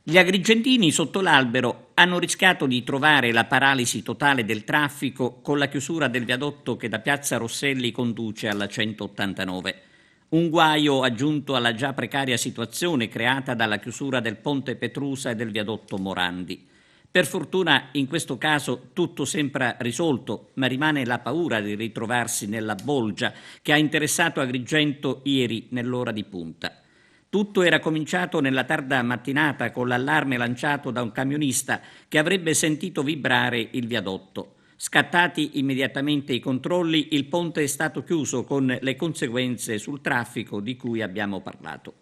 Gli agrigentini sotto l'albero hanno rischiato di trovare la paralisi totale del traffico con la chiusura del viadotto che da Piazza Rosselli conduce alla 189. Un guaio aggiunto alla già precaria situazione creata dalla chiusura del ponte Petrusa e del viadotto Morandi. Per fortuna in questo caso tutto sembra risolto, ma rimane la paura di ritrovarsi nella bolgia che ha interessato Agrigento ieri nell'ora di punta. Tutto era cominciato nella tarda mattinata con l'allarme lanciato da un camionista che avrebbe sentito vibrare il viadotto. Scattati immediatamente i controlli, il ponte è stato chiuso con le conseguenze sul traffico di cui abbiamo parlato.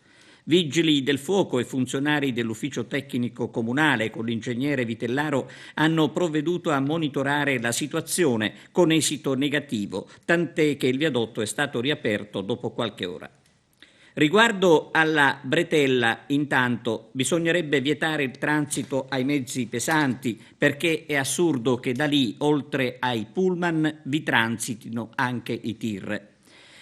Vigili del fuoco e funzionari dell'ufficio tecnico comunale con l'ingegnere Vitellaro hanno provveduto a monitorare la situazione con esito negativo, tant'è che il viadotto è stato riaperto dopo qualche ora. Riguardo alla bretella, intanto, bisognerebbe vietare il transito ai mezzi pesanti perché è assurdo che da lì, oltre ai pullman, vi transitino anche i tir.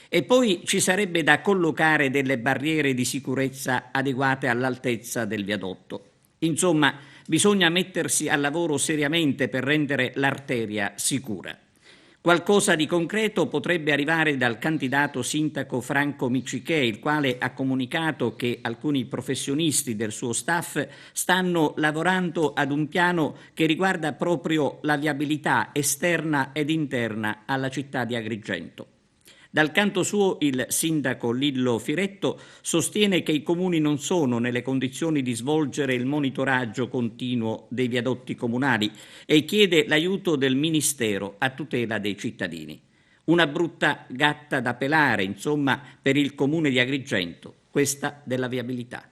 E poi ci sarebbe da collocare delle barriere di sicurezza adeguate all'altezza del viadotto. Insomma, bisogna mettersi al lavoro seriamente per rendere l'arteria sicura. Qualcosa di concreto potrebbe arrivare dal candidato sindaco Franco Miccichè, il quale ha comunicato che alcuni professionisti del suo staff stanno lavorando ad un piano che riguarda proprio la viabilità esterna ed interna alla città di Agrigento. Dal canto suo il sindaco Lillo Firetto sostiene che i comuni non sono nelle condizioni di svolgere il monitoraggio continuo dei viadotti comunali e chiede l'aiuto del Ministero a tutela dei cittadini. Una brutta gatta da pelare, insomma, per il comune di Agrigento, questa della viabilità.